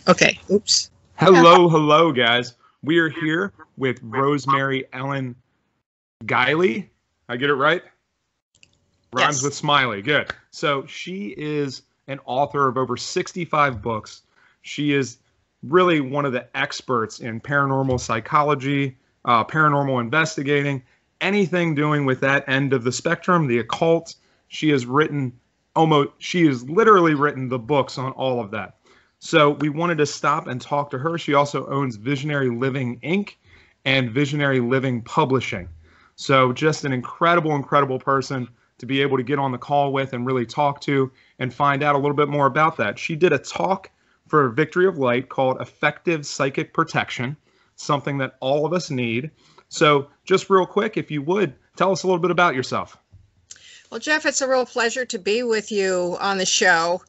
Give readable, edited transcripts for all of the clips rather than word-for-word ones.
Okay. Oops. Hello, hello, guys. We are here with Rosemary Ellen Guiley. I get it right? Rhymes Yes. with Smiley. Good. So she is an author of over 65 books. She is really one of the experts in paranormal psychology, paranormal investigating, anything doing with that end of the spectrum, the occult. She has literally written the books on all of that. So we wanted to stop and talk to her. She also owns Visionary Living Inc. and Visionary Living Publishing. So just an incredible person to be able to get on the call with and really talk to and find out a little bit more about that. She did a talk for Victory of Light called Effective Psychic Protection, something that all of us need. So just real quick, if you would, tell us a little bit about yourself. Well, Jeff, it's a real pleasure to be with you on the show.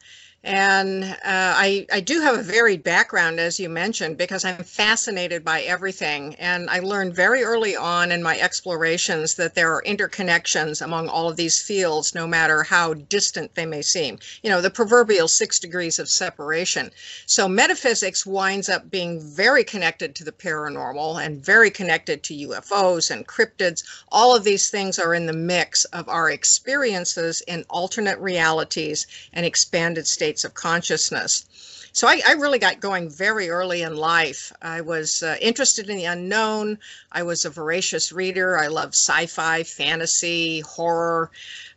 And I do have a varied background, as you mentioned, because I'm fascinated by everything. And I learned very early on in my explorations that there are interconnections among all of these fields, no matter how distant they may seem. You know, the proverbial 6 degrees of separation. So metaphysics winds up being very connected to the paranormal and very connected to UFOs and cryptids. All of these things are in the mix of our experiences in alternate realities and expanded states of consciousness. So I really got going very early in life. I was interested in the unknown. I was a voracious reader. I loved sci-fi, fantasy, horror.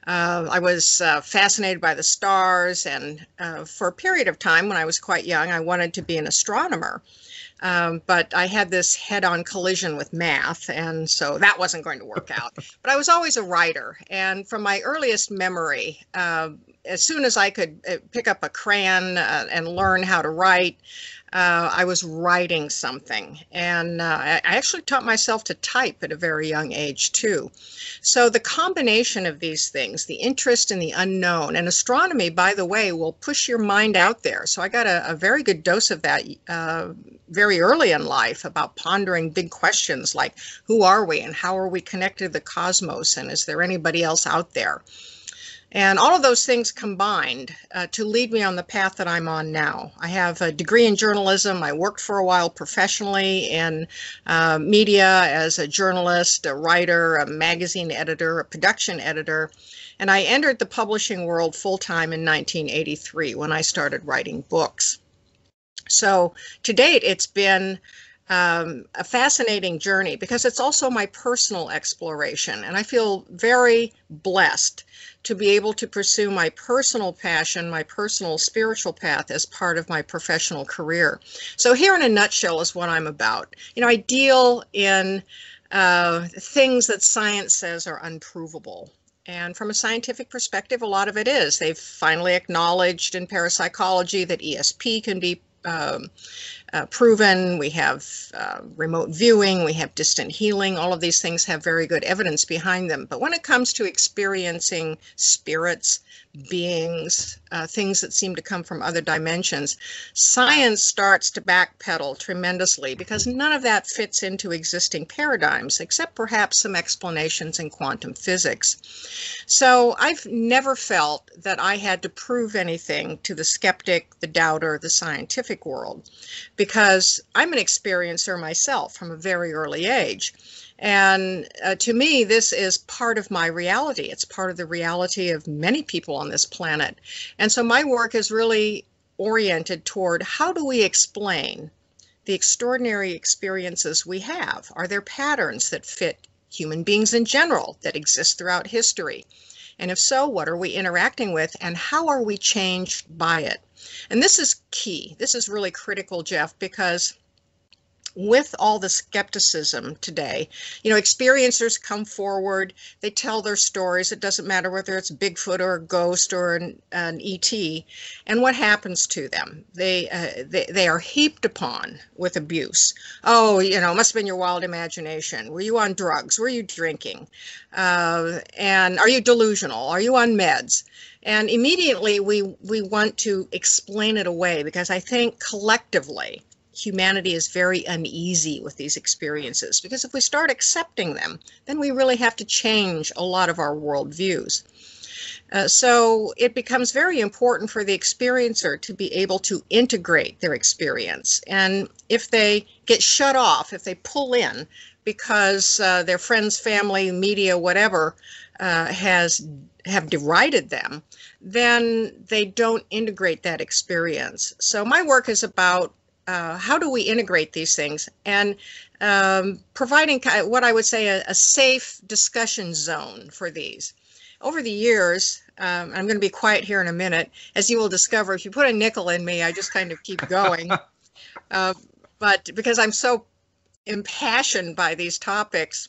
I was fascinated by the stars. And for a period of time when I was quite young, I wanted to be an astronomer. But I had this head-on collision with math, and so that wasn't going to work out. But I was always a writer, and from my earliest memory, as soon as I could pick up a crayon and learn how to write, I was writing something. And I actually taught myself to type at a very young age, too. So the combination of these things, the interest in the unknown, and astronomy, by the way, will push your mind out there. So I got a very good dose of that very early in life, about pondering big questions like, who are we and how are we connected to the cosmos, and is there anybody else out there? And all of those things combined to lead me on the path that I'm on now. I have a degree in journalism. I worked for a while professionally in media as a journalist, a writer, a magazine editor, a production editor. And I entered the publishing world full-time in 1983 when I started writing books. So to date, it's been a fascinating journey because it's also my personal exploration. And I feel very blessed to be able to pursue my personal passion, my personal spiritual path as part of my professional career. So here in a nutshell is what I'm about. You know, I deal in things that science says are unprovable. And from a scientific perspective, a lot of it is. They've finally acknowledged in parapsychology that ESP can be proven. We have remote viewing, we have distant healing. All of these things have very good evidence behind them. But when it comes to experiencing spirits, beings, things that seem to come from other dimensions, science starts to backpedal tremendously because none of that fits into existing paradigms, except perhaps some explanations in quantum physics. So I've never felt that I had to prove anything to the skeptic, the doubter, the scientific world, because I'm an experiencer myself from a very early age. And to me, this is part of my reality. It's part of the reality of many people on this planet. And so my work is really oriented toward how do we explain the extraordinary experiences we have? Are there patterns that fit human beings in general that exist throughout history? And if so, what are we interacting with and how are we changed by it? And this is key. This is really critical, Jeff, because with all the skepticism today, you know, experiencers come forward, they tell their stories. It doesn't matter whether it's Bigfoot or a ghost or an ET. And what happens to them? They are heaped upon with abuse. Oh, you know, it must have been your wild imagination. Were you on drugs? Were you drinking? And are you delusional? Are you on meds? And immediately we want to explain it away because I think collectively humanity is very uneasy with these experiences, because if we start accepting them, then we really have to change a lot of our worldviews. So it becomes very important for the experiencer to be able to integrate their experience. And if they get shut off, if they pull in because their friends, family, media, whatever, have derided them, then they don't integrate that experience. So my work is about how do we integrate these things, and providing what I would say a safe discussion zone for these. Over the years, I'm going to be quiet here in a minute, as you will discover, if you put a nickel in me, I just kind of keep going. But because I'm so impassioned by these topics,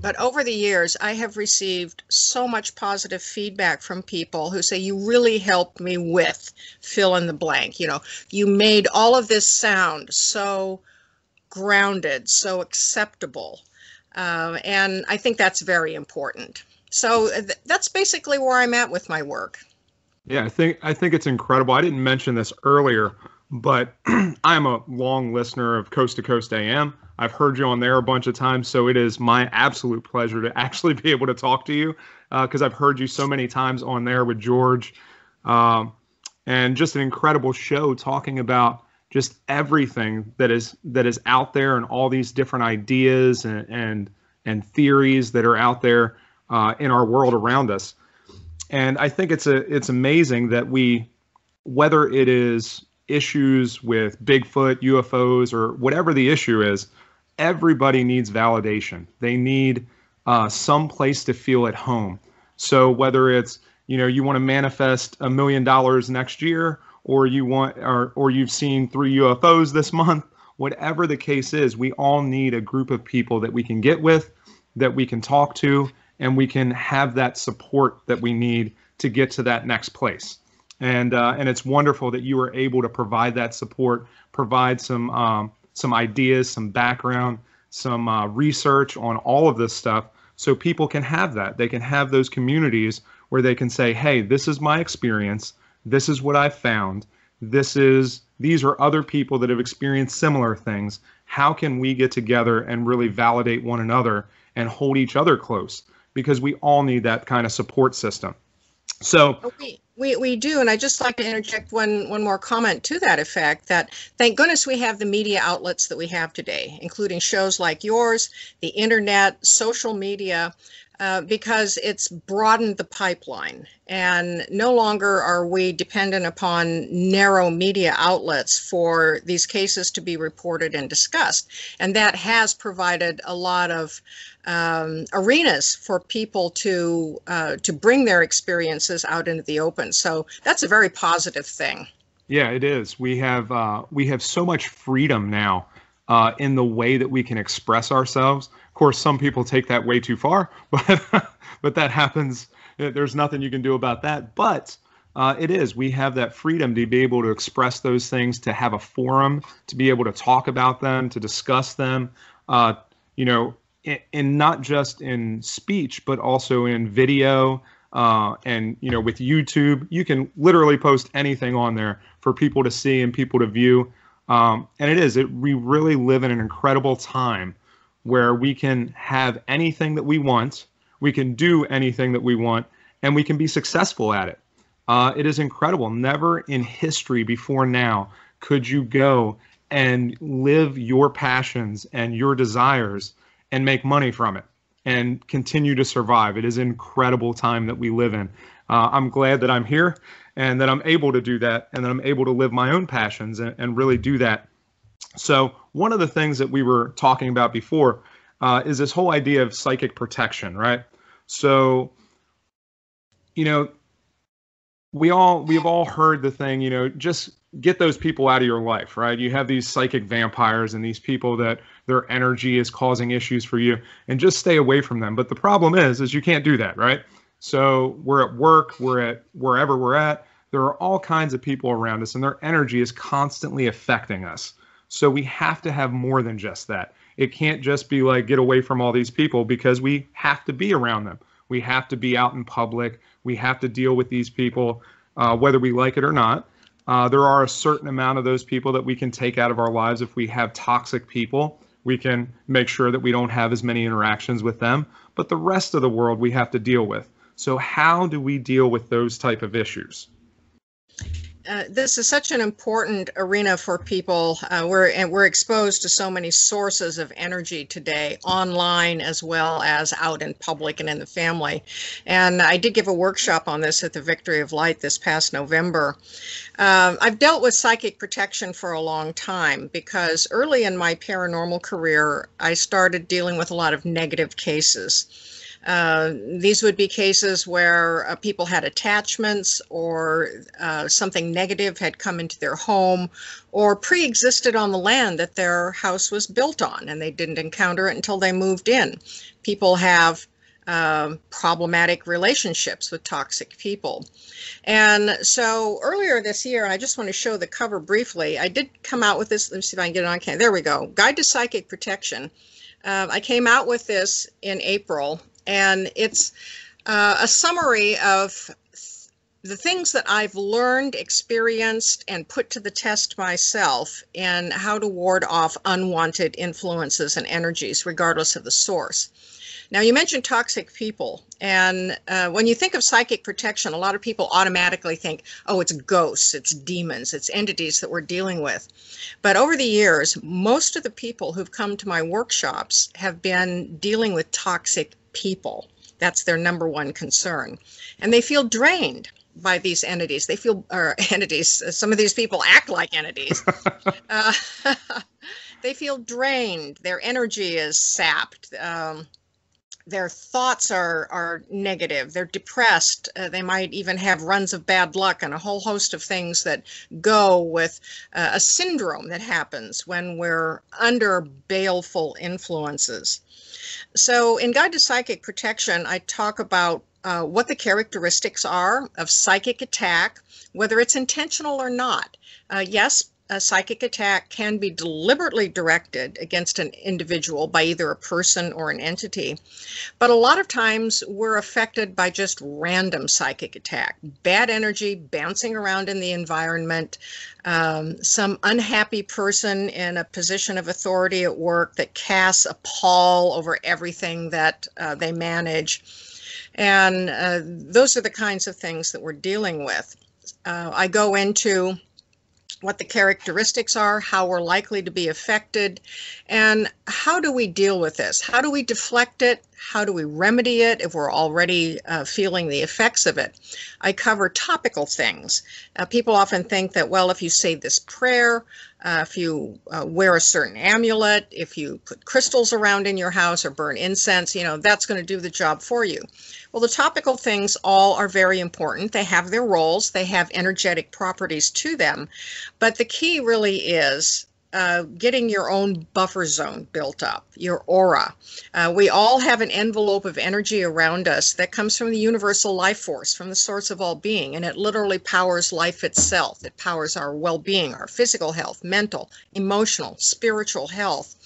but over the years, I have received so much positive feedback from people who say, you really helped me with fill in the blank. You know, you made all of this sound so grounded, so acceptable. And I think that's very important. So that's basically where I'm at with my work. Yeah, I think it's incredible. I didn't mention this earlier, but I'm a long listener of Coast to Coast AM. I've heard you on there a bunch of times, so it is my absolute pleasure to actually be able to talk to you, because I've heard you so many times on there with George, and just an incredible show talking about just everything that is out there, and all these different ideas and theories that are out there in our world around us. And I think it's amazing that whether it is issues with Bigfoot, UFOs, or whatever the issue is, everybody needs validation. They need some place to feel at home. So whether it's, you want to manifest $1 million next year, or or you've seen 3 UFOs this month, whatever the case is, we all need a group of people that we can get with, that we can talk to, and we can have that support that we need to get to that next place. And it's wonderful that you were able to provide that support, provide some ideas, some background, some research on all of this stuff, so people can have that. They can have those communities where they can say, hey, this is my experience. This is what I've found. These are other people that have experienced similar things. How can we get together and really validate one another and hold each other close? Because we all need that kind of support system. So we do, and I'd just like to interject one more comment to that effect, that thank goodness we have the media outlets that we have today, including shows like yours, the internet, social media, because it's broadened the pipeline, and no longer are we dependent upon narrow media outlets for these cases to be reported and discussed. And that has provided a lot of arenas for people to bring their experiences out into the open. So that's a very positive thing. Yeah, it is. We have so much freedom now in the way that we can express ourselves. Of course, some people take that way too far, but that happens. There's nothing you can do about that. But we have that freedom to be able to express those things, to have a forum, to be able to talk about them, to discuss them, and not just in speech, but also in video, and with YouTube, you can literally post anything on there for people to see and people to view. We really live in an incredible time where we can have anything that we want, we can do anything that we want, and we can be successful at it. It is incredible. Never in history before now could you go and live your passions and your desires and make money from it and continue to survive. It is an incredible time that we live in. I'm glad that I'm here and that I'm able to do that, and that I'm able to live my own passions and really do that. So one of the things that we were talking about before is this whole idea of psychic protection, right? So, we've all heard the thing, just get those people out of your life, right? You have these psychic vampires and these people that their energy is causing issues for you, and just stay away from them. But the problem is you can't do that, right? So we're at work, we're at wherever we're at, there are all kinds of people around us, and their energy is constantly affecting us. So we have to have more than just that. It can't just be like, get away from all these people, because we have to be around them. We have to be out in public. We have to deal with these people, whether we like it or not. There are a certain amount of those people that we can take out of our lives. If we have toxic people, we can make sure that we don't have as many interactions with them. But the rest of the world we have to deal with. So how do we deal with those type of issues? This is such an important arena for people. We're exposed to so many sources of energy today, online as well as out in public and in the family. And I did give a workshop on this at the Victory of Light this past November. I've dealt with psychic protection for a long time because early in my paranormal career, I started dealing with a lot of negative cases. These would be cases where people had attachments or something negative had come into their home or pre-existed on the land that their house was built on, and they didn't encounter it until they moved in. People have problematic relationships with toxic people. And so earlier this year, and I just want to show the cover briefly, I did come out with this. Let me see if I can get it on camera. There we go. Guide to Psychic Protection. I came out with this in April. And it's a summary of the things that I've learned, experienced, and put to the test myself in how to ward off unwanted influences and energies, regardless of the source. Now, you mentioned toxic people, and when you think of psychic protection, a lot of people automatically think, oh, it's ghosts, it's demons, it's entities that we're dealing with. But over the years, most of the people who've come to my workshops have been dealing with toxic people. That's their number one concern. And they feel drained by these entities. They feel, or entities, some of these people act like entities. They feel drained. Their energy is sapped. Their thoughts are negative. They're depressed. They might even have runs of bad luck and a whole host of things that go with a syndrome that happens when we're under baleful influences. So in Guide to Psychic Protection, I talk about what the characteristics are of psychic attack, whether it's intentional or not. Yes, a psychic attack can be deliberately directed against an individual by either a person or an entity. But a lot of times we're affected by just random psychic attack, bad energy bouncing around in the environment, some unhappy person in a position of authority at work that casts a pall over everything that they manage. And those are the kinds of things that we're dealing with. I go into what the characteristics are, how we're likely to be affected, and how do we deal with this? How do we deflect it? How do we remedy it if we're already feeling the effects of it? I cover topical things. People often think that, well, if you say this prayer, if you wear a certain amulet, if you put crystals around in your house or burn incense, you know, that's going to do the job for you. Well, the topical things all are very important. They have their roles. They have energetic properties to them. But the key really is getting your own buffer zone built up, your aura. We all have an envelope of energy around us that comes from the universal life force, from the source of all being, and it literally powers life itself. It powers our well-being, our physical health, mental, emotional, spiritual health.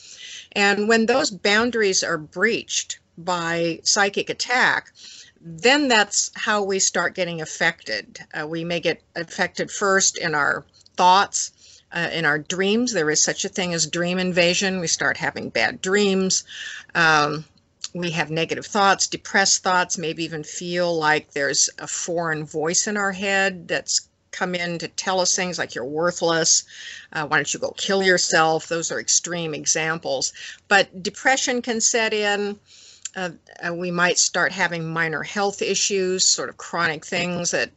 And when those boundaries are breached by psychic attack, then that's how we start getting affected. We may get affected first in our thoughts, in our dreams. There is such a thing as dream invasion. We start having bad dreams. We have negative thoughts, depressed thoughts, maybe even feel like there's a foreign voice in our head that's come in to tell us things like you're worthless. Why don't you go kill yourself? Those are extreme examples. But depression can set in. We might start having minor health issues, sort of chronic things that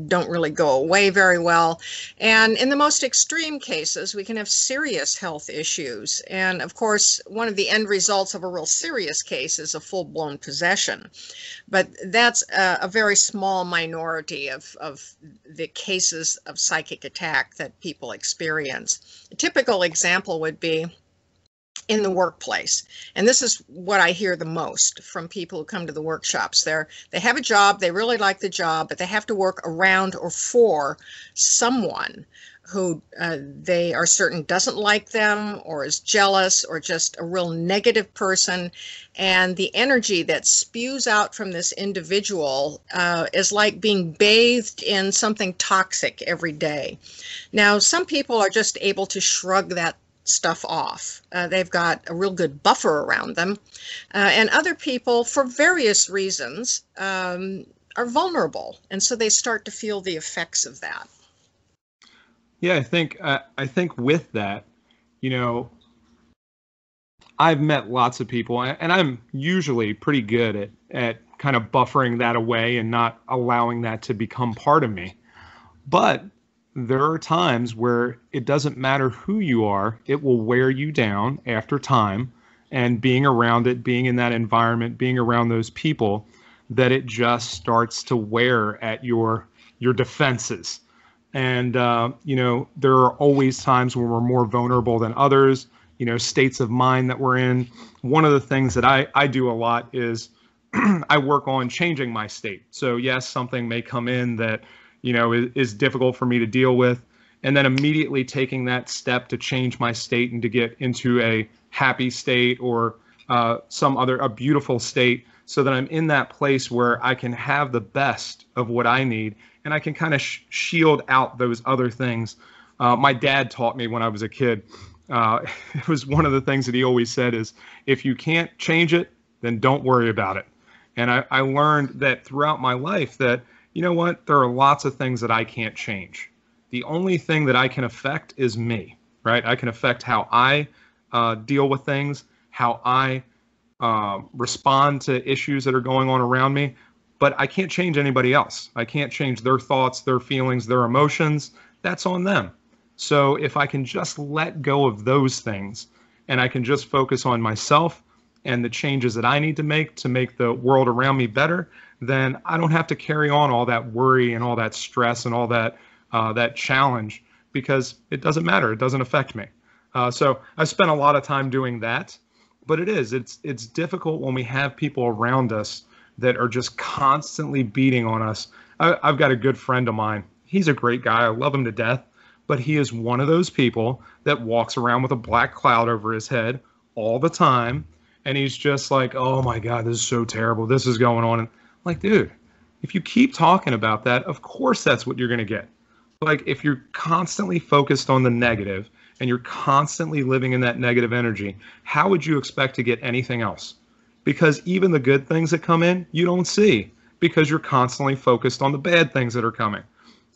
don't really go away very well. And in the most extreme cases, we can have serious health issues. And of course, one of the end results of a real serious case is a full-blown possession. But that's a very small minority of the cases of psychic attack that people experience. A typical example would be in the workplace. And this is what I hear the most from people who come to the workshops. They have a job, they really like the job, but they have to work around or for someone who they are certain doesn't like them or is jealous or just a real negative person. And the energy that spews out from this individual is like being bathed in something toxic every day. Now, some people are just able to shrug that stuff off. They've got a real good buffer around them. And other people, for various reasons, are vulnerable. And so they start to feel the effects of that. Yeah, I think with that, you know, I've met lots of people, and I'm usually pretty good at kind of buffering that away and not allowing that to become part of me. But there are times where it doesn't matter who you are, it will wear you down after time. And being around it, being in that environment, being around those people, that it just starts to wear at your defenses. And, you know, there are always times when we're more vulnerable than others, you know, states of mind that we're in. One of the things that I do a lot is I work on changing my state. So yes, something may come in that, you know, is difficult for me to deal with. And then immediately taking that step to change my state and to get into a happy state or a beautiful state, so that I'm in that place where I can have the best of what I need, and I can kind of shield out those other things. My dad taught me when I was a kid. It was one of the things that he always said is, if you can't change it, then don't worry about it. And I learned that throughout my life that, you know what, there are lots of things that I can't change. The only thing that I can affect is me, right? I can affect how I deal with things, how I respond to issues that are going on around me, but I can't change anybody else. I can't change their thoughts, their feelings, their emotions. That's on them. So if I can just let go of those things and I can just focus on myself and the changes that I need to make the world around me better, then I don't have to carry on all that worry and all that stress and all that challenge, because it doesn't matter. It doesn't affect me. So I've spent a lot of time doing that, but it's difficult when we have people around us that are just constantly beating on us. I've got a good friend of mine. He's a great guy. I love him to death, but he is one of those people that walks around with a black cloud over his head all the time. And he's just like, oh my God, this is so terrible. This is going on. And I'm like, dude, if you keep talking about that, of course that's what you're going to get. Like, if you're constantly focused on the negative and you're constantly living in that negative energy, how would you expect to get anything else? Because even the good things that come in, you don't see, because you're constantly focused on the bad things that are coming.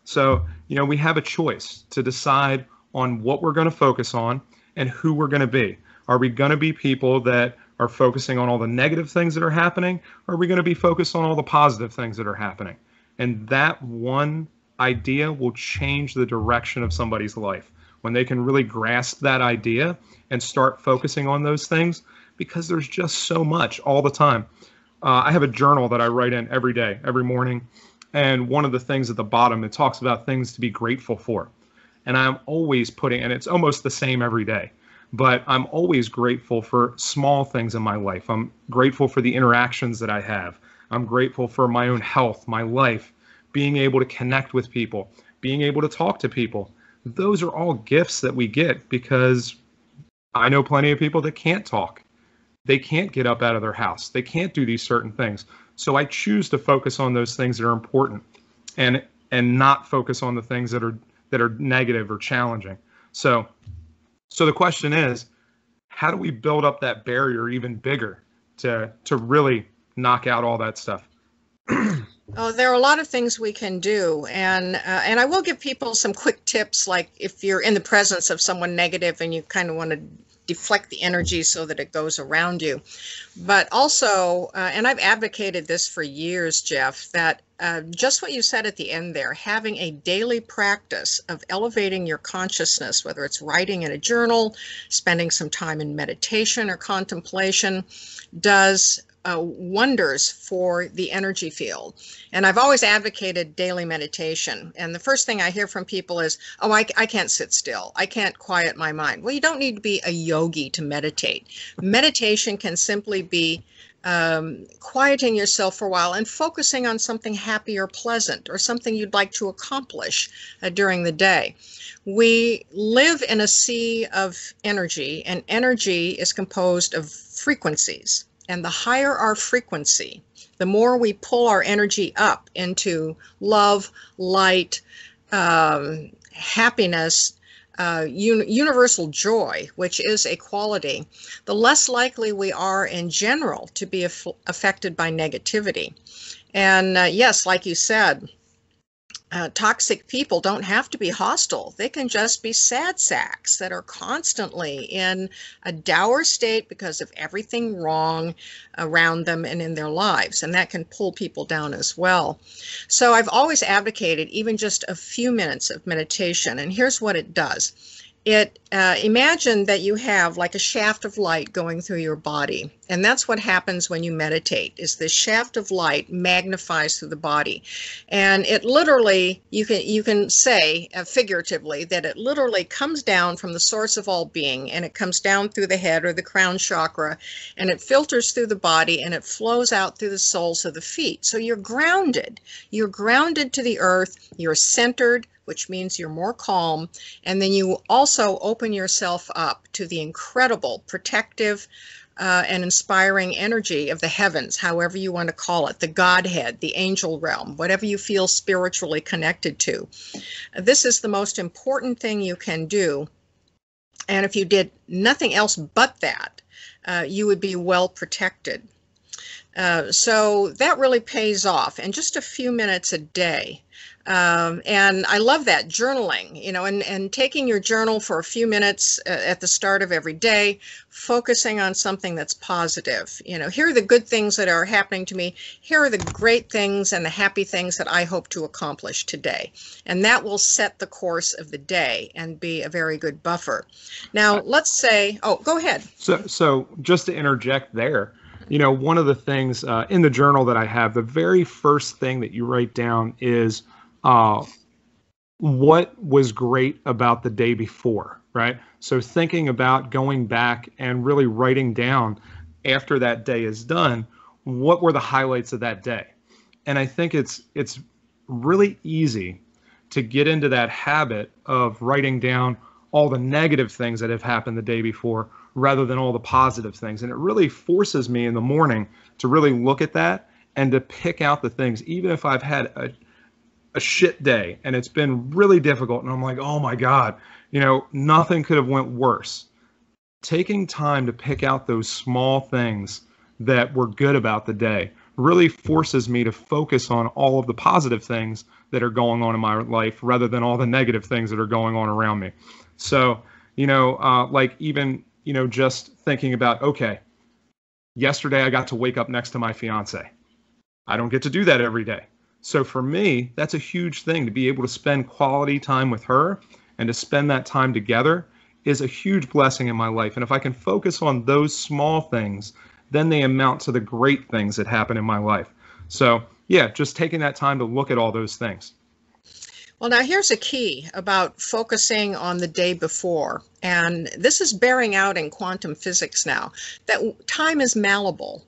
So, you know, we have a choice to decide on what we're going to focus on and who we're going to be. Are we going to be people that are focusing on all the negative things that are happening? Or are we going to be focused on all the positive things that are happening? And that one idea will change the direction of somebody's life when they can really grasp that idea and start focusing on those things, because there's just so much all the time. I have a journal that I write in every day, every morning. And one of the things at the bottom, it talks about things to be grateful for. And I'm always and it's almost the same every day, but I'm always grateful for small things in my life. I'm grateful for the interactions that I have. I'm grateful for my own health, my life, being able to connect with people, being able to talk to people. Those are all gifts that we get, because I know plenty of people that can't talk. They can't get up out of their house. They can't do these certain things. So I choose to focus on those things that are important, and not focus on the things that are negative or challenging. So the question is, how do we build up that barrier even bigger to really knock out all that stuff? Oh, there are a lot of things we can do, and I will give people some quick tips, like if you're in the presence of someone negative and you kind of want to deflect the energy so that it goes around you. But also, and I've advocated this for years, Jeff, that just what you said at the end there, having a daily practice of elevating your consciousness, whether it's writing in a journal, spending some time in meditation or contemplation, does wonders for the energy field. And I've always advocated daily meditation. And the first thing I hear from people is, oh, I can't sit still. I can't quiet my mind. Well, you don't need to be a yogi to meditate. Meditation can simply be quieting yourself for a while and focusing on something happy or pleasant, or something you'd like to accomplish during the day. We live in a sea of energy, and energy is composed of frequencies. And the higher our frequency, the more we pull our energy up into love, light, happiness, universal joy, which is a quality, the less likely we are in general to be affected by negativity. And yes, like you said, toxic people don't have to be hostile. They can just be sad sacks that are constantly in a dour state because of everything wrong around them and in their lives. And that can pull people down as well. So I've always advocated even just a few minutes of meditation. And here's what it does. Imagine that you have like a shaft of light going through your body. And that's what happens when you meditate, is this shaft of light magnifies through the body. And it literally, you can say figuratively that it literally comes down from the source of all being, and it comes down through the head or the crown chakra, and it filters through the body, and it flows out through the soles of the feet. So you're grounded. You're grounded to the earth. You're centered, which means you're more calm. And then you also open yourself up to the incredible protective and inspiring energy of the heavens, however you want to call it, the Godhead, the angel realm, whatever you feel spiritually connected to. This is the most important thing you can do. And if you did nothing else but that, you would be well protected. So that really pays off, and just a few minutes a day. And I love that journaling, and taking your journal for a few minutes at the start of every day, focusing on something that's positive. Here are the good things that are happening to me. Here are the great things and the happy things that I hope to accomplish today. And that will set the course of the day and be a very good buffer. Now, let's say, oh, go ahead. So just to interject there, one of the things in the journal that I have, the very first thing that you write down is what was great about the day before, right? So thinking about going back and really writing down after that day is done, what were the highlights of that day? And I think it's really easy to get into that habit of writing down all the negative things that have happened the day before rather than all the positive things. And it really forces me in the morning to really look at that and to pick out the things, even if I've had a shit day and it's been really difficult and I'm like, oh my God, nothing could have went worse. Taking time to pick out those small things that were good about the day really forces me to focus on all of the positive things that are going on in my life rather than all the negative things that are going on around me. So, like even, just thinking about, okay, yesterday I got to wake up next to my fiance. I don't get to do that every day. So for me, that's a huge thing. To be able to spend quality time with her and to spend that time together is a huge blessing in my life. And if I can focus on those small things, then they amount to the great things that happen in my life. So yeah, just taking that time to look at all those things. Well, now here's a key about focusing on the day before. And this is bearing out in quantum physics now, that time is malleable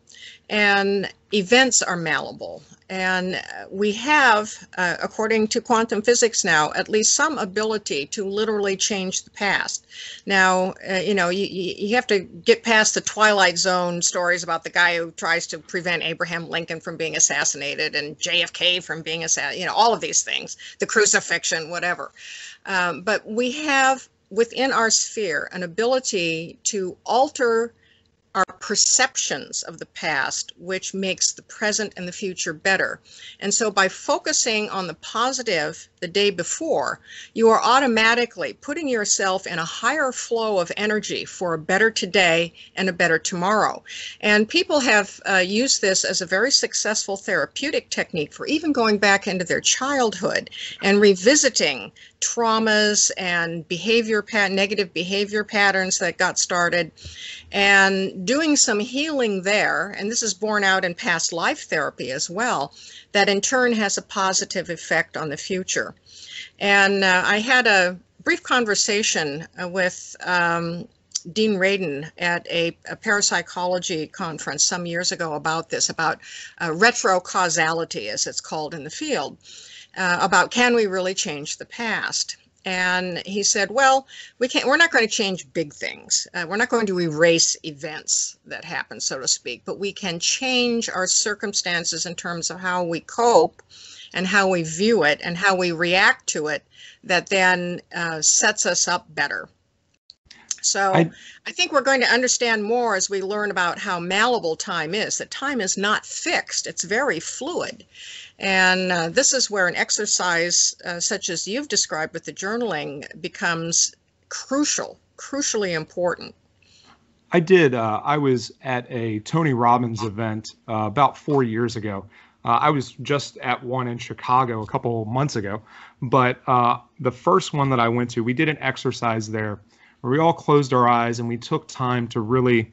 and events are malleable. And we have, according to quantum physics now, at least some ability to literally change the past. Now, you have to get past the Twilight Zone stories about the guy who tries to prevent Abraham Lincoln from being assassinated and JFK from being assassinated, all of these things, the crucifixion, whatever. But we have within our sphere an ability to alter our perceptions of the past, which makes the present and the future better. And so by focusing on the positive the day before, you are automatically putting yourself in a higher flow of energy for a better today and a better tomorrow. And people have used this as a very successful therapeutic technique for even going back into their childhood and revisiting traumas and negative behavior patterns that got started, and doing some healing there. And this is borne out in past life therapy as well, that in turn has a positive effect on the future. And I had a brief conversation with Dean Radin at a parapsychology conference some years ago about this, about retrocausality, as it's called in the field, about can we really change the past? And he said, well, we're not going to change big things. We're not going to erase events that happen, so to speak, but we can change our circumstances in terms of how we cope and how we view it and how we react to it that then sets us up better. So I think we're going to understand more as we learn about how malleable time is, that time is not fixed, it's very fluid. And this is where an exercise such as you've described with the journaling becomes crucially important. I did. I was at a Tony Robbins event about 4 years ago. I was just at one in Chicago a couple months ago, but the first one that I went to, we did an exercise there where we all closed our eyes and we took time to really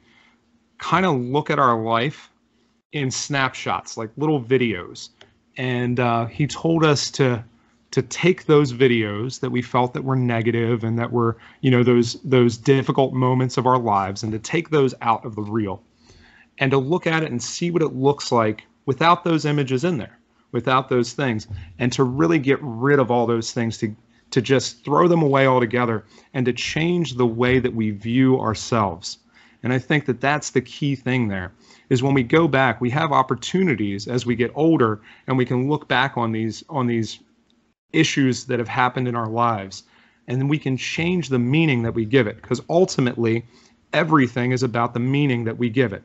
kind of look at our life in snapshots, like little videos. And he told us to take those videos that we felt that were negative and that were, you know, those difficult moments of our lives, and to take those out of the reel and to look at it and see what it looks like without those images in there, without those things, and to really get rid of all those things, to just throw them away altogether and to change the way that we view ourselves. And I think that that's the key thing there, is when we go back, we have opportunities as we get older, and we can look back on these issues that have happened in our lives, and then we can change the meaning that we give it, because ultimately everything is about the meaning that we give it.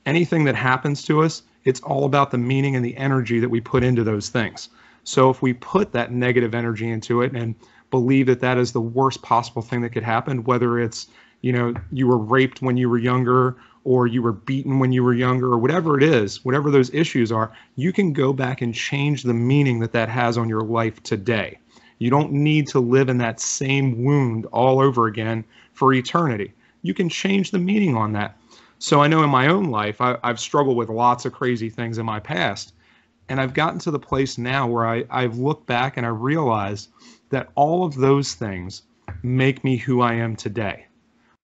Anything that happens to us, it's all about the meaning and the energy that we put into those things. So if we put that negative energy into it and believe that that is the worst possible thing that could happen, whether it's, you know, you were raped when you were younger, or you were beaten when you were younger, or whatever it is, whatever those issues are, you can go back and change the meaning that that has on your life today. You don't need to live in that same wound all over again for eternity. You can change the meaning on that. So I know in my own life, I've struggled with lots of crazy things in my past. And I've gotten to the place now where I've looked back and I realize that all of those things make me who I am today.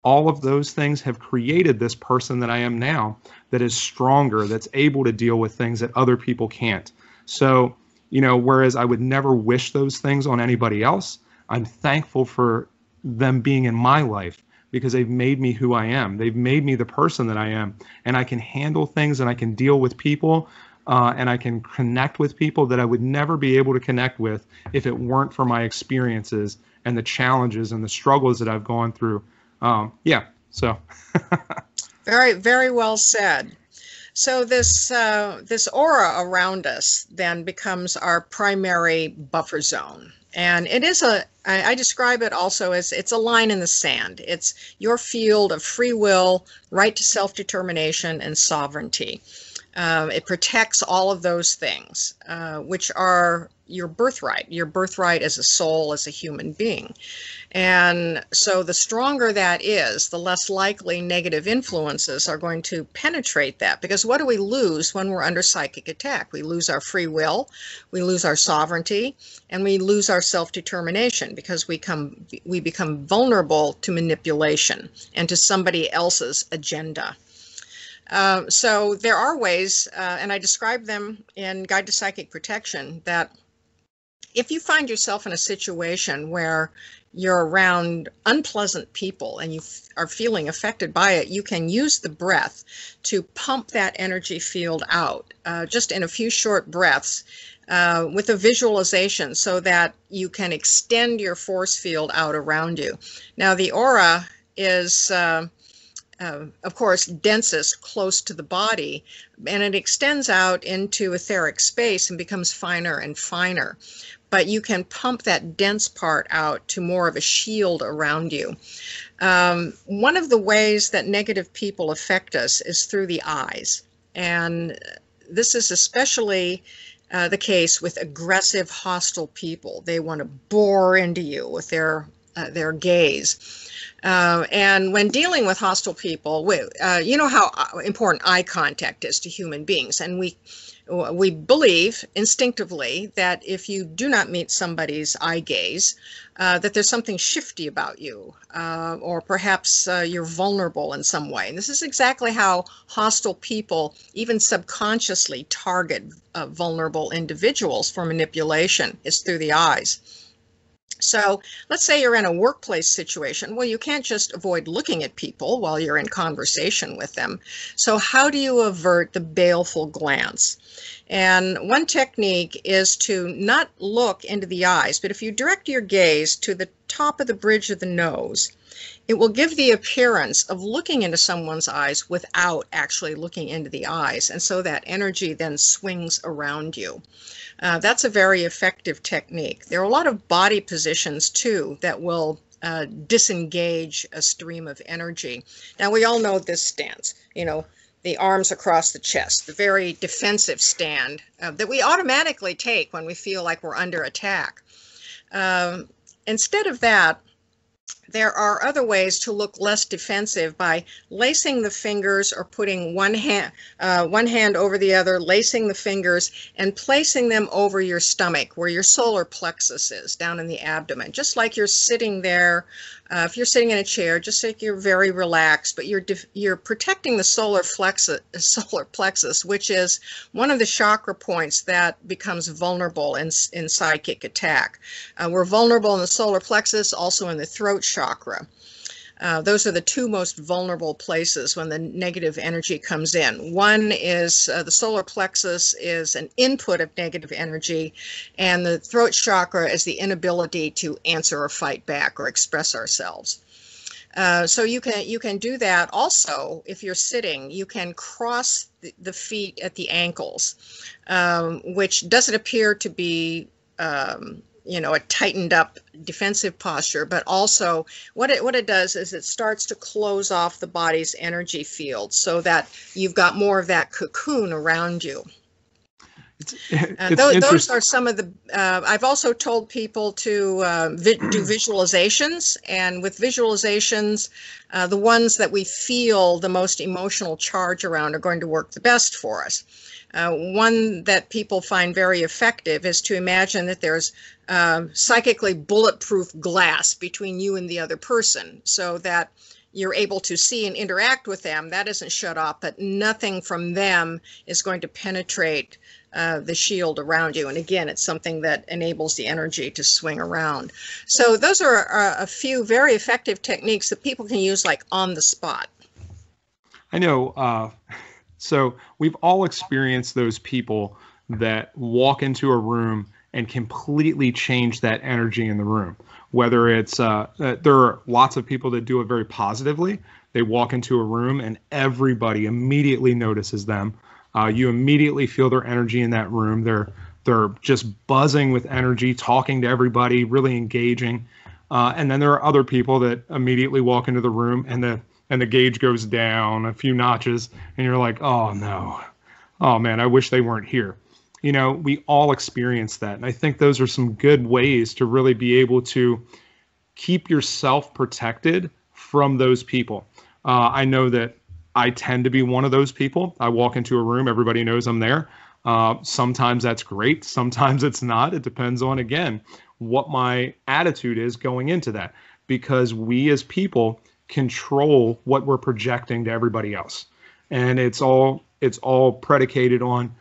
All of those things have created this person that I am now, that is stronger, that's able to deal with things that other people can't. So, you know, whereas I would never wish those things on anybody else, I'm thankful for them being in my life, because they've made me who I am. They've made me the person that I am, and I can handle things, and I can deal with people, and I can connect with people that I would never be able to connect with if it weren't for my experiences and the challenges and the struggles that I've gone through. So. Very, very well said. So this aura around us then becomes our primary buffer zone. And it is I describe it also as it's a line in the sand. It's your field of free will, right to self-determination, and sovereignty. It protects all of those things, which are your birthright as a soul, as a human being. And so the stronger that is, the less likely negative influences are going to penetrate that. Because what do we lose when we're under psychic attack? We lose our free will, we lose our sovereignty, and we lose our self-determination, because we become vulnerable to manipulation and to somebody else's agenda. So there are ways, and I describe them in Guide to Psychic Protection, that if you find yourself in a situation where you're around unpleasant people and you are feeling affected by it, you can use the breath to pump that energy field out, just in a few short breaths, with a visualization, so that you can extend your force field out around you. Now, the aura is of course, densest close to the body, and it extends out into etheric space and becomes finer and finer. But you can pump that dense part out to more of a shield around you. One of the ways that negative people affect us is through the eyes. And this is especially the case with aggressive, hostile people. They want to bore into you with their gaze. And when dealing with hostile people, you know how important eye contact is to human beings. And we believe instinctively that if you do not meet somebody's eye gaze, that there's something shifty about you, or perhaps you're vulnerable in some way. And this is exactly how hostile people even subconsciously target vulnerable individuals for manipulation, is through the eyes. So let's say you're in a workplace situation. Well, you can't just avoid looking at people while you're in conversation with them. So how do you avert the baleful glance? And one technique is to not look into the eyes, but if you direct your gaze to the top of the bridge of the nose, it will give the appearance of looking into someone's eyes without actually looking into the eyes. And so that energy then swings around you. That's a very effective technique. There are a lot of body positions too that will disengage a stream of energy. Now we all know this stance, the arms across the chest, the very defensive stand that we automatically take when we feel like we're under attack. Instead of that, there are other ways to look less defensive by lacing the fingers or putting one hand over the other, lacing the fingers and placing them over your stomach where your solar plexus is, down in the abdomen, just like you're sitting there. If you're sitting in a chair, just like you're very relaxed, but you're protecting the solar plexus, which is one of the chakra points that becomes vulnerable in psychic attack. We're vulnerable in the solar plexus, also in the throat chakra. Those are the two most vulnerable places when the negative energy comes in. One is the solar plexus is an input of negative energy, and the throat chakra is the inability to answer or fight back or express ourselves. So you can do that also if you're sitting. You can cross the feet at the ankles, which doesn't appear to be a tightened up defensive posture, but also what it does is it starts to close off the body's energy field so that you've got more of that cocoon around you. Those are some of the, I've also told people to do visualizations, and with visualizations, the ones that we feel the most emotional charge around are going to work the best for us. One that people find very effective is to imagine that there's psychically bulletproof glass between you and the other person, so that you're able to see and interact with them. That isn't shut off, but nothing from them is going to penetrate the shield around you. And again, it's something that enables the energy to swing around. So those are a few very effective techniques that people can use like on the spot. I know. So we've all experienced those people that walk into a room and completely change that energy in the room. Whether it's, there are lots of people that do it very positively. They walk into a room and everybody immediately notices them. You immediately feel their energy in that room. They're just buzzing with energy, talking to everybody, really engaging. And then there are other people that immediately walk into the room and the gauge goes down a few notches, and you're like, oh no, oh man, I wish they weren't here. We all experience that. And I think those are some good ways to really be able to keep yourself protected from those people. I know that I tend to be one of those people. I walk into a room, everybody knows I'm there. Sometimes that's great. Sometimes it's not. It depends on, again, what my attitude is going into that, because we as people control what we're projecting to everybody else. And it's all predicated on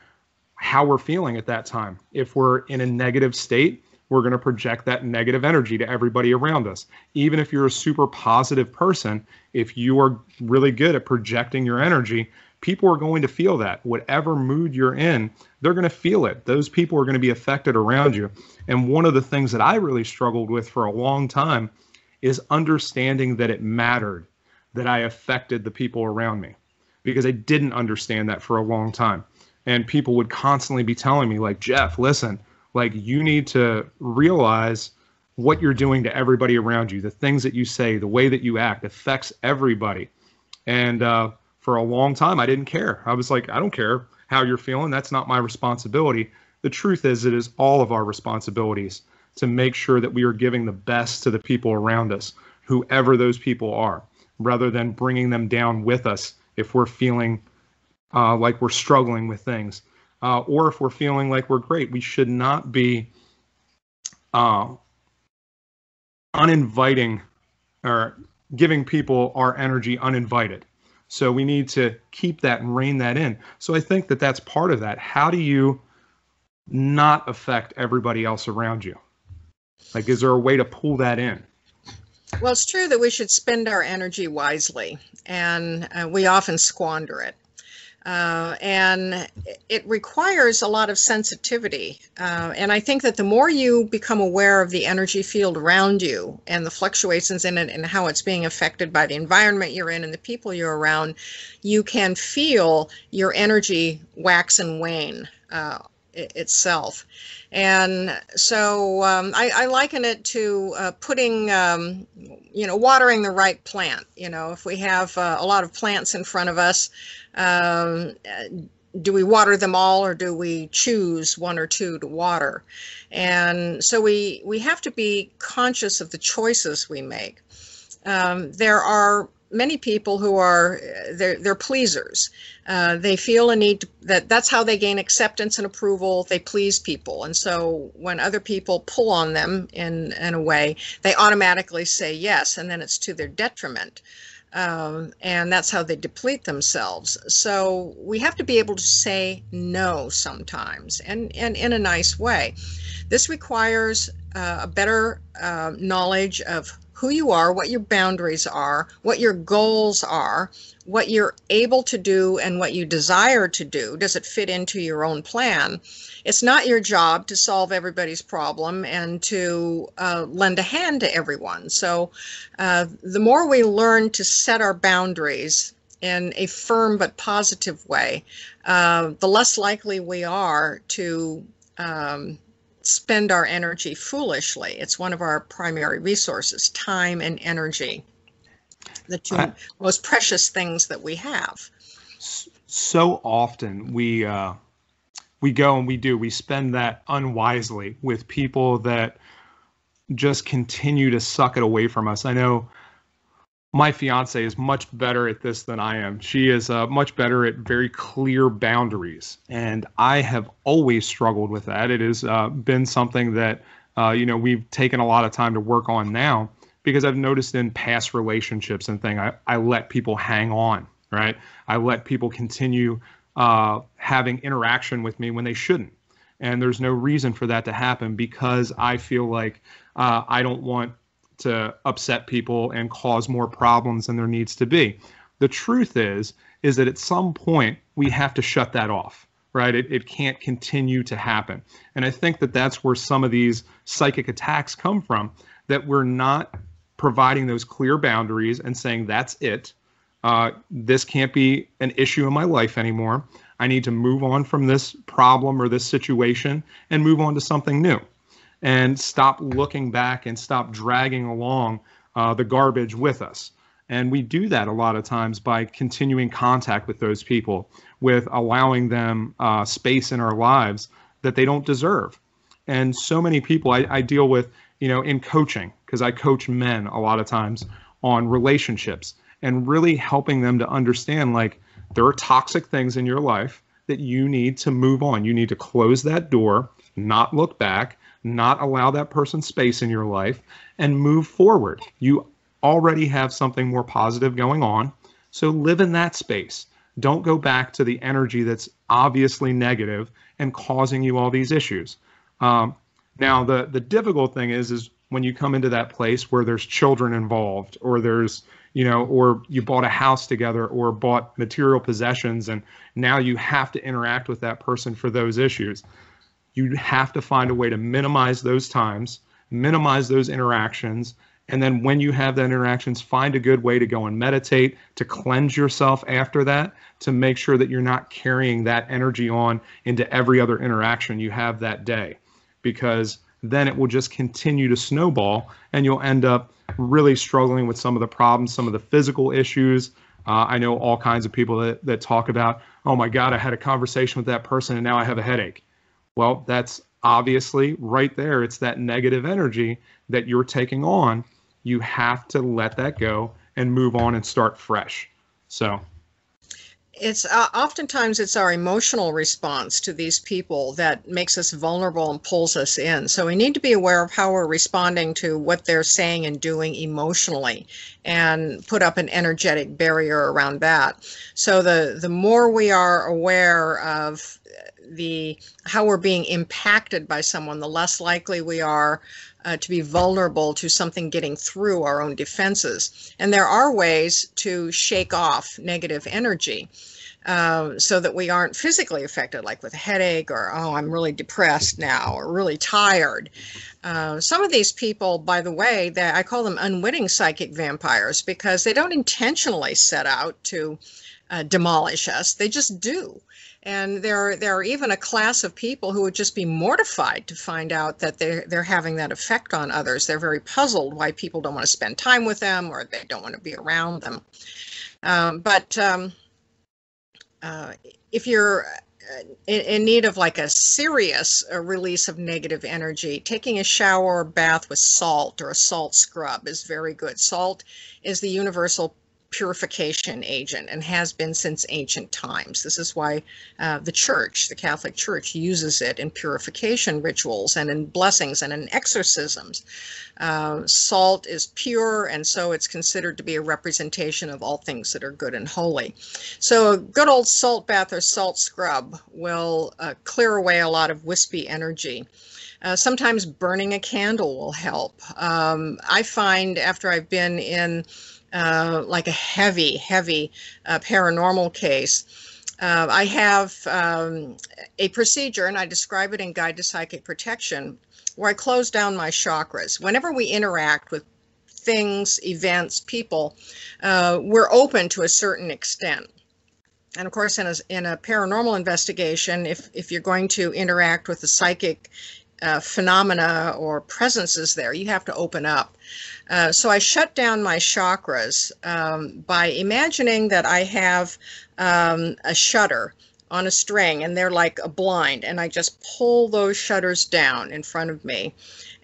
how we're feeling at that time. If we're in a negative state, we're going to project that negative energy to everybody around us. Even if you're a super positive person, if you are really good at projecting your energy, people are going to feel that. Whatever mood you're in, they're going to feel it. Those people are going to be affected around you. And one of the things that I really struggled with for a long time is understanding that it mattered that I affected the people around me, because I didn't understand that for a long time. And people would constantly be telling me, like, Jeff, listen, like, you need to realize what you're doing to everybody around you. The things that you say, the way that you act affects everybody. And for a long time, I didn't care. I was like, I don't care how you're feeling. That's not my responsibility. The truth is, it is all of our responsibilities to make sure that we are giving the best to the people around us, whoever those people are, rather than bringing them down with us if we're feeling like we're struggling with things, or if we're feeling like we're great. We should not be uninviting or giving people our energy uninvited. So we need to keep that and rein that in. So I think that that's part of that. How do you not affect everybody else around you? Like, is there a way to pull that in? Well, it's true that we should spend our energy wisely, and we often squander it. And it requires a lot of sensitivity. And I think that the more you become aware of the energy field around you and the fluctuations in it and how it's being affected by the environment you're in and the people you're around, you can feel your energy wax and wane itself. And so I liken it to putting, watering the right plant. If we have a lot of plants in front of us, do we water them all, or do we choose one or two to water? And so we have to be conscious of the choices we make. There are many people who are they're pleasers. They feel a need that's how they gain acceptance and approval. They please people, and so when other people pull on them in a way, they automatically say yes, and then it's to their detriment. And that's how they deplete themselves. So we have to be able to say no sometimes, and in a nice way. This requires a better knowledge of who you are, what your boundaries are, what your goals are, what you're able to do and what you desire to do. Does it fit into your own plan? It's not your job to solve everybody's problem and to lend a hand to everyone. So the more we learn to set our boundaries in a firm but positive way, the less likely we are to spend our energy foolishly. It's one of our primary resources, time and energy, the two most precious things that we have. So often we go and we spend that unwisely with people that just continue to suck it away from us. I know my fiance is much better at this than I am. She is much better at very clear boundaries, and I have always struggled with that. It has been something that we've taken a lot of time to work on now, because I've noticed in past relationships and things, I let people hang on, right? I let people continue having interaction with me when they shouldn't, and there's no reason for that to happen, because I feel like I don't want to upset people and cause more problems than there needs to be. The truth is that at some point we have to shut that off, right? It can't continue to happen. And I think that that's where some of these psychic attacks come from, that we're not providing those clear boundaries and saying, that's it. This can't be an issue in my life anymore. I need to move on from this problem or this situation and move on to something new. And stop looking back and stop dragging along the garbage with us. And we do that a lot of times by continuing contact with those people, with allowing them space in our lives that they don't deserve. And so many people I deal with, in coaching, because I coach men a lot of times on relationships, and really helping them to understand, like, there are toxic things in your life that you need to move on. You need to close that door, not look back, not allow that person space in your life, and move forward. You already have something more positive going on, so live in that space. Don't go back to the energy that's obviously negative and causing you all these issues. Now, the difficult thing is when you come into that place where there's children involved, or there's, or you bought a house together or bought material possessions, and now you have to interact with that person for those issues. You have to find a way to minimize those times, minimize those interactions, and then when you have that interactions, find a good way to go and meditate, to cleanse yourself after that, to make sure that you're not carrying that energy on into every other interaction you have that day, because then it will just continue to snowball, and you'll end up really struggling with some of the problems, some of the physical issues. I know all kinds of people that talk about, oh my God, I had a conversation with that person and now I have a headache. Well, that's obviously right there. It's that negative energy that you're taking on. You have to let that go and move on and start fresh. So it's oftentimes it's our emotional response to these people that makes us vulnerable and pulls us in. So we need to be aware of how we're responding to what they're saying and doing emotionally, and put up an energetic barrier around that. So the more we are aware of how we're being impacted by someone, the less likely we are to be vulnerable to something getting through our own defenses. And there are ways to shake off negative energy so that we aren't physically affected, like with a headache, or, oh, I'm really depressed now, or really tired. Some of these people, by the way, I call them unwitting psychic vampires, because they don't intentionally set out to demolish us. They just do. And there are even a class of people who would just be mortified to find out that they're having that effect on others. They're very puzzled why people don't want to spend time with them, or they don't want to be around them. If you're in need of like a serious release of negative energy, taking a shower or bath with salt or a salt scrub is very good. Salt is the universal purification agent and has been since ancient times. This is why the Church, the Catholic Church, uses it in purification rituals and in blessings and in exorcisms. Salt is pure, and so it's considered to be a representation of all things that are good and holy. So a good old salt bath or salt scrub will clear away a lot of wispy energy. Sometimes burning a candle will help. I find after I've been in like a heavy paranormal case, I have a procedure, and I describe it in Guide to Psychic Protection, where I close down my chakras. Whenever we interact with things, events, people, we're open to a certain extent. And of course, in a paranormal investigation, if you're going to interact with the psychic phenomena or presences there, you have to open up. So I shut down my chakras by imagining that I have a shutter on a string, and they're like a blind, and I just pull those shutters down in front of me.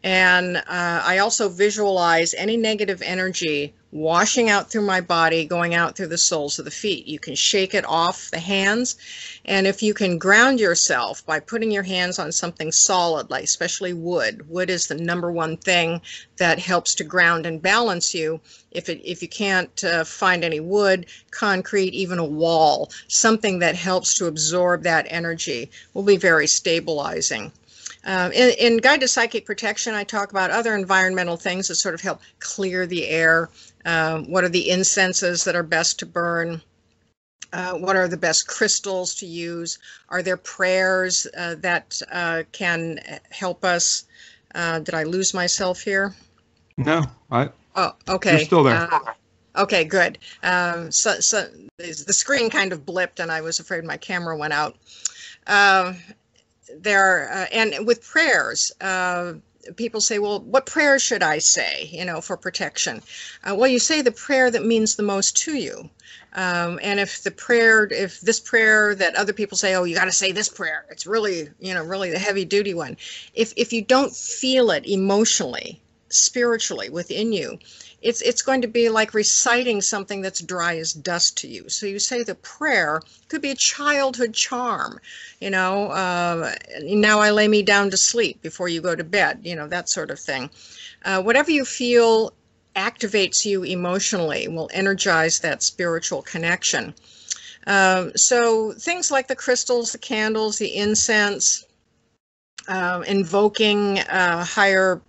And I also visualize any negative energy washing out through my body, going out through the soles of the feet. You can shake it off the hands. And if you can ground yourself by putting your hands on something solid, like especially wood. Wood is the #1 thing that helps to ground and balance you. If you can't find any wood, concrete, even a wall, something that helps to absorb that energy will be very stabilizing. In Guide to Psychic Protection, I talk about other environmental things that sort of help clear the air. What are the incenses that are best to burn? What are the best crystals to use? Are there prayers that can help us? Did I lose myself here? No, Oh, okay. You're still there. Okay, good. So the screen kind of blipped, and I was afraid my camera went out. And with prayers, people say, well, what prayer should I say, for protection? Well, you say the prayer that means the most to you. And if this prayer that other people say, oh, you got to say this prayer, it's really, really the heavy duty one. If you don't feel it emotionally, spiritually within you, it's going to be like reciting something that's dry as dust to you. So you say the prayer, could be a childhood charm, now I lay me down to sleep before you go to bed, that sort of thing. Whatever you feel activates you emotionally will energize that spiritual connection. So things like the crystals, the candles, the incense, invoking higher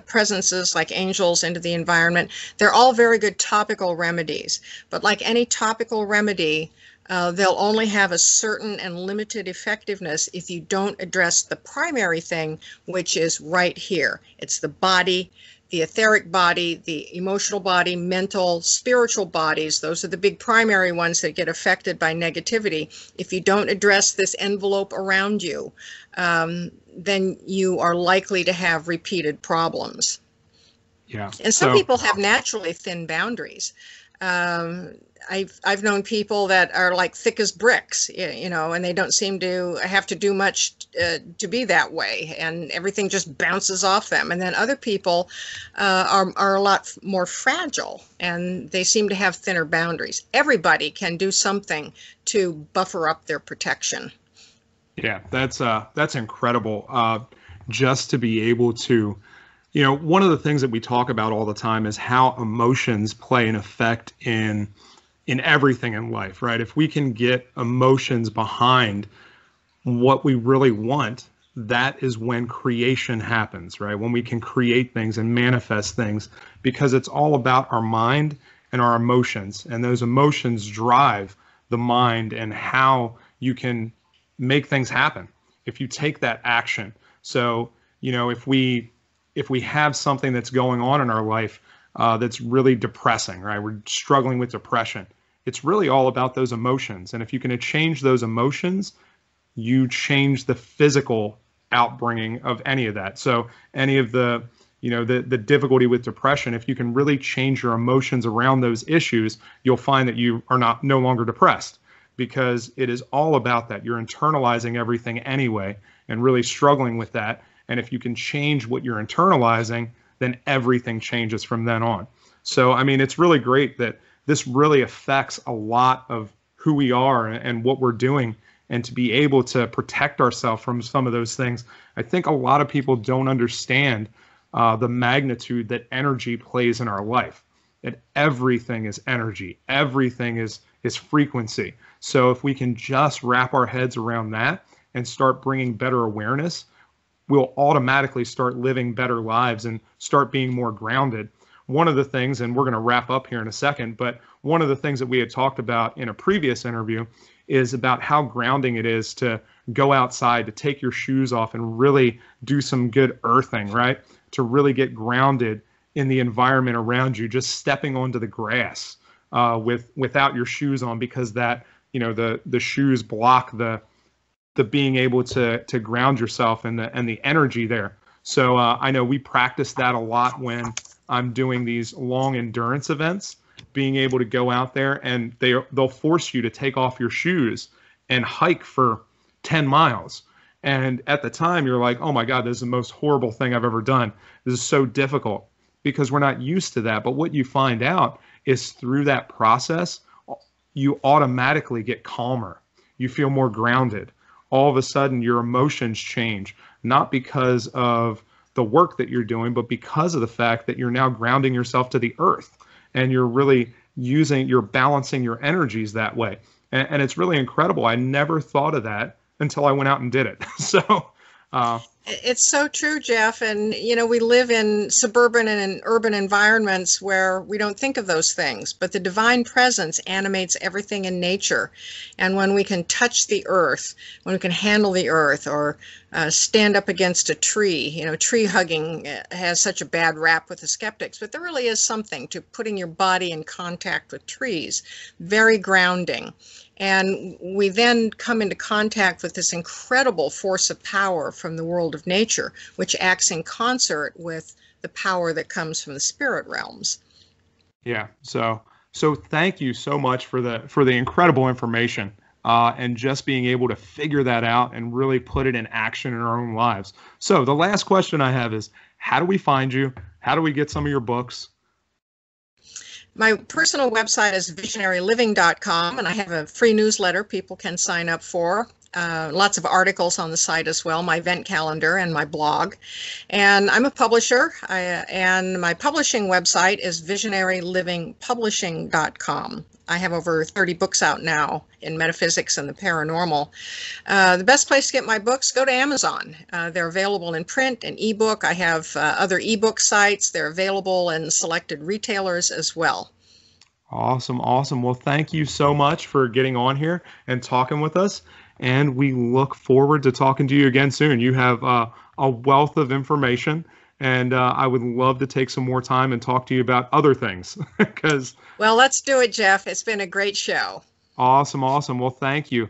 presences like angels into the environment, they're all very good topical remedies. But like any topical remedy, they'll only have a certain and limited effectiveness if you don't address the primary thing, which is right here. It's the body, the etheric body, the emotional body, mental, spiritual bodies. Those are the big primary ones that get affected by negativity. If you don't address this envelope around you, then you are likely to have repeated problems. Yeah. And some people have naturally thin boundaries. I've known people that are like thick as bricks, and they don't seem to have to do much to be that way, and everything just bounces off them. And then other people are a lot more fragile, and they seem to have thinner boundaries. Everybody can do something to buffer up their protection. Yeah, that's incredible. Just to be able to, one of the things that we talk about all the time is how emotions play an effect in everything in life, right? If we can get emotions behind what we really want, that is when creation happens, right? When we can create things and manifest things, because it's all about our mind and our emotions. And those emotions drive the mind and how you can make things happen if you take that action. So, if we have something that's going on in our life that's really depressing, right? We're struggling with depression. It's really all about those emotions. And if you can change those emotions, you change the physical outbringing of any of that. So any of the difficulty with depression, if you can really change your emotions around those issues, you'll find that you are no longer depressed, because it is all about that. You're internalizing everything anyway and really struggling with that. And if you can change what you're internalizing, then everything changes from then on. So, I mean, it's really great that this really affects a lot of who we are and what we're doing, and to be able to protect ourselves from some of those things. I think a lot of people don't understand the magnitude that energy plays in our life, that everything is energy, everything is frequency. So if we can just wrap our heads around that and start bringing better awareness, we'll automatically start living better lives and start being more grounded. One of the things, and we're going to wrap up here in a second, but one of the things that we had talked about in a previous interview is about how grounding it is to go outside, to take your shoes off and really do some good earthing, right? To really get grounded in the environment around you, just stepping onto the grass without your shoes on, because that, the shoes block the being able to ground yourself and the energy there. So I know we practice that a lot when I'm doing these long endurance events, being able to go out there and they'll force you to take off your shoes and hike for 10 miles. And at the time you're like, oh my God, this is the most horrible thing I've ever done. This is so difficult, because we're not used to that. But what you find out is through that process, you automatically get calmer. You feel more grounded. All of a sudden your emotions change, not because of the work that you're doing, but because of the fact that you're now grounding yourself to the earth, and you're really you're balancing your energies that way. And it's really incredible. I never thought of that until I went out and did it. So it's so true, Jeff. And, we live in suburban and in urban environments where we don't think of those things, but the divine presence animates everything in nature. And when we can touch the earth, when we can handle the earth, or stand up against a tree, tree hugging has such a bad rap with the skeptics, but there really is something to putting your body in contact with trees, very grounding. And we then come into contact with this incredible force of power from the world of nature, which acts in concert with the power that comes from the spirit realms. Yeah. So thank you so much for the incredible information and just being able to figure that out and really put it in action in our own lives. So the last question I have is, how do we find you? How do we get some of your books? My personal website is visionaryliving.com, and I have a free newsletter people can sign up for. Lots of articles on the site as well, my event calendar and my blog. And I'm a publisher, and my publishing website is visionarylivingpublishing.com. I have over 30 books out now in metaphysics and the paranormal. The best place to get my books, go to Amazon. They're available in print and ebook. I have other ebook sites. They're available in selected retailers as well. Awesome. Well, thank you so much for getting on here and talking with us. And we look forward to talking to you again soon. You have a wealth of information, and I would love to take some more time and talk to you about other things. Well, let's do it, Jeff. It's been a great show. Awesome. Well, thank you.